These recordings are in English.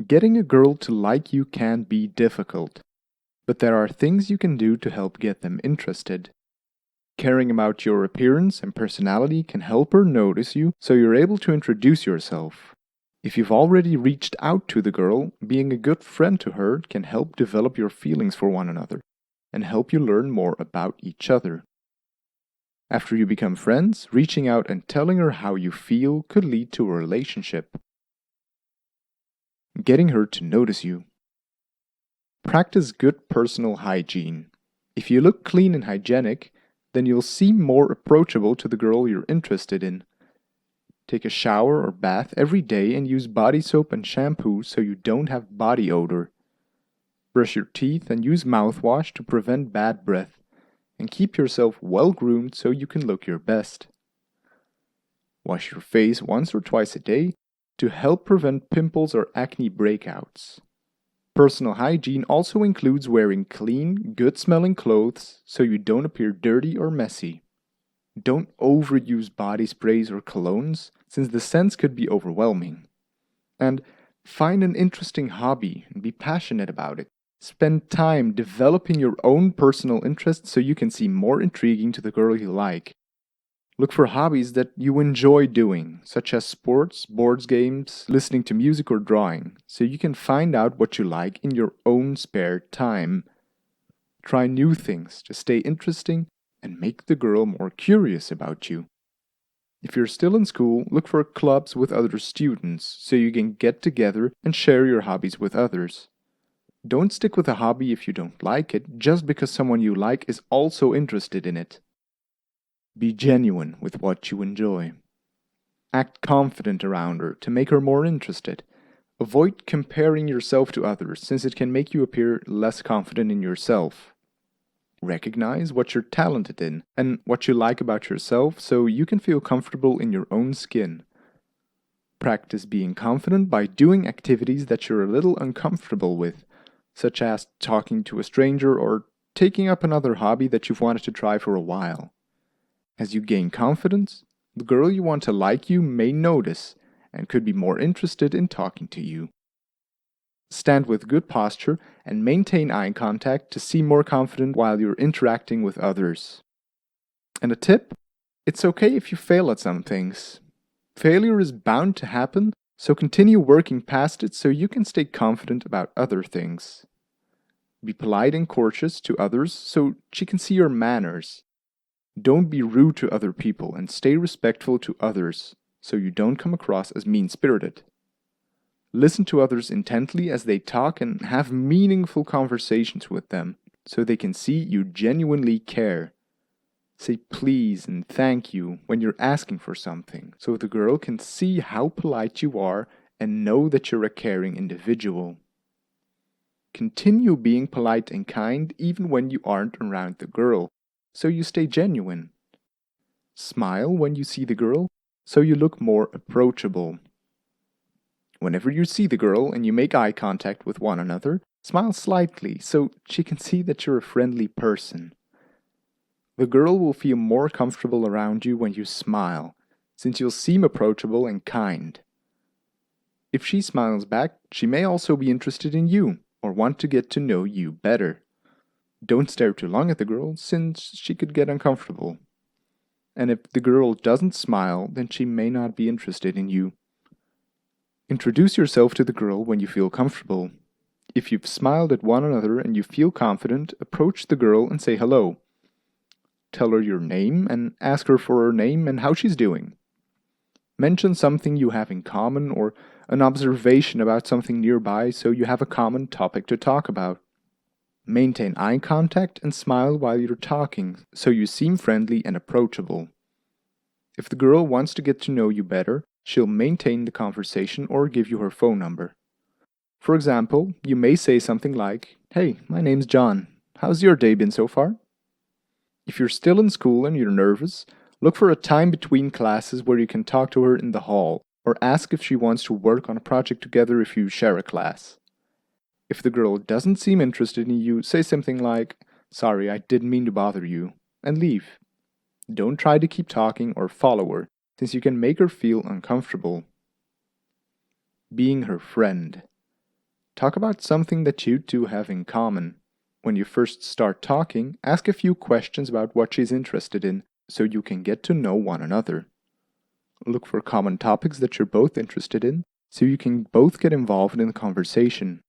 Getting a girl to like you can be difficult, but there are things you can do to help get them interested. Caring about your appearance and personality can help her notice you so you're able to introduce yourself. If you've already reached out to the girl, being a good friend to her can help develop your feelings for one another and help you learn more about each other. After you become friends, reaching out and telling her how you feel could lead to a relationship. Getting her to notice you. Practice good personal hygiene. If you look clean and hygienic, then you'll seem more approachable to the girl you're interested in. Take a shower or bath every day and use body soap and shampoo so you don't have body odor. Brush your teeth and use mouthwash to prevent bad breath, and keep yourself well groomed so you can look your best. Wash your face once or twice a day to help prevent pimples or acne breakouts. Personal hygiene also includes wearing clean, good-smelling clothes so you don't appear dirty or messy. Don't overuse body sprays or colognes, since the scents could be overwhelming. And find an interesting hobby and be passionate about it. Spend time developing your own personal interests so you can seem more intriguing to the girl you like. Look for hobbies that you enjoy doing, such as sports, board games, listening to music, or drawing, so you can find out what you like in your own spare time. Try new things to stay interesting and make the girl more curious about you. If you're still in school, look for clubs with other students so you can get together and share your hobbies with others. Don't stick with a hobby if you don't like it just because someone you like is also interested in it. Be genuine with what you enjoy. Act confident around her to make her more interested. Avoid comparing yourself to others since it can make you appear less confident in yourself. Recognize what you're talented in and what you like about yourself so you can feel comfortable in your own skin. Practice being confident by doing activities that you're a little uncomfortable with, such as talking to a stranger or taking up another hobby that you've wanted to try for a while. As you gain confidence, the girl you want to like you may notice and could be more interested in talking to you. Stand with good posture and maintain eye contact to seem more confident while you're interacting with others. And a tip? It's okay if you fail at some things. Failure is bound to happen, so continue working past it so you can stay confident about other things. Be polite and courteous to others so she can see your manners. Don't be rude to other people and stay respectful to others so you don't come across as mean-spirited. Listen to others intently as they talk and have meaningful conversations with them so they can see you genuinely care. Say please and thank you when you're asking for something so the girl can see how polite you are and know that you're a caring individual. Continue being polite and kind even when you aren't around the girl, so you stay genuine. Smile when you see the girl, so you look more approachable. Whenever you see the girl and you make eye contact with one another, smile slightly so she can see that you're a friendly person. The girl will feel more comfortable around you when you smile, since you'll seem approachable and kind. If she smiles back, she may also be interested in you or want to get to know you better. Don't stare too long at the girl, since she could get uncomfortable. And if the girl doesn't smile, then she may not be interested in you. Introduce yourself to the girl when you feel comfortable. If you've smiled at one another and you feel confident, approach the girl and say hello. Tell her your name and ask her for her name and how she's doing. Mention something you have in common or an observation about something nearby so you have a common topic to talk about. Maintain eye contact and smile while you're talking so you seem friendly and approachable. If the girl wants to get to know you better, she'll maintain the conversation or give you her phone number. For example, you may say something like, "Hey, my name's John. How's your day been so far?" If you're still in school and you're nervous, look for a time between classes where you can talk to her in the hall or ask if she wants to work on a project together if you share a class. If the girl doesn't seem interested in you, say something like, "Sorry, I didn't mean to bother you," and leave. Don't try to keep talking or follow her, since you can make her feel uncomfortable. Being her friend. Talk about something that you two have in common. When you first start talking, ask a few questions about what she's interested in so you can get to know one another. Look for common topics that you're both interested in so you can both get involved in the conversation.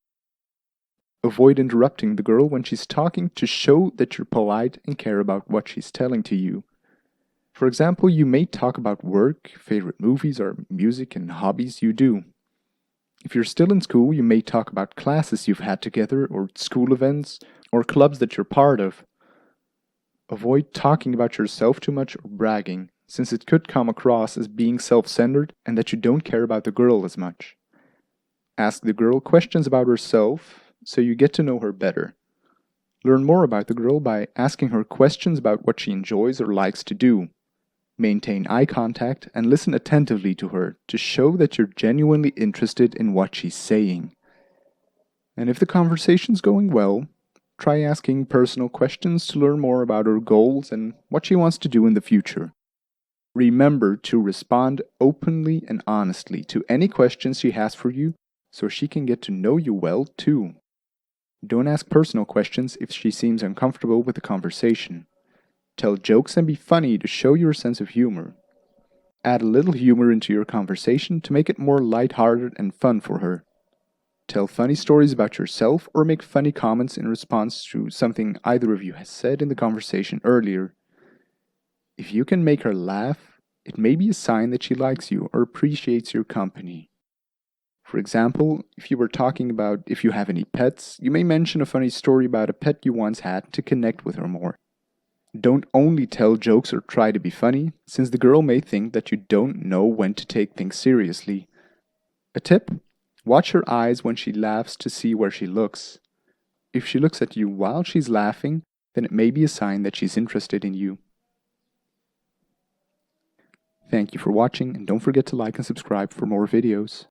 Avoid interrupting the girl when she's talking to show that you're polite and care about what she's telling to you. For example, you may talk about work, favorite movies, or music and hobbies you do. If you're still in school, you may talk about classes you've had together, or school events, or clubs that you're part of. Avoid talking about yourself too much or bragging, since it could come across as being self-centered and that you don't care about the girl as much. Ask the girl questions about herself so you get to know her better. Learn more about the girl by asking her questions about what she enjoys or likes to do. Maintain eye contact and listen attentively to her to show that you're genuinely interested in what she's saying. And if the conversation's going well, try asking personal questions to learn more about her goals and what she wants to do in the future. Remember to respond openly and honestly to any questions she has for you so she can get to know you well too. Don't ask personal questions if she seems uncomfortable with the conversation. Tell jokes and be funny to show your sense of humor. Add a little humor into your conversation to make it more lighthearted and fun for her. Tell funny stories about yourself or make funny comments in response to something either of you has said in the conversation earlier. If you can make her laugh, it may be a sign that she likes you or appreciates your company. For example, if you were talking about if you have any pets, you may mention a funny story about a pet you once had to connect with her more. Don't only tell jokes or try to be funny, since the girl may think that you don't know when to take things seriously. A tip: watch her eyes when she laughs to see where she looks. If she looks at you while she's laughing, then it may be a sign that she's interested in you. Thank you for watching, and don't forget to like and subscribe for more videos.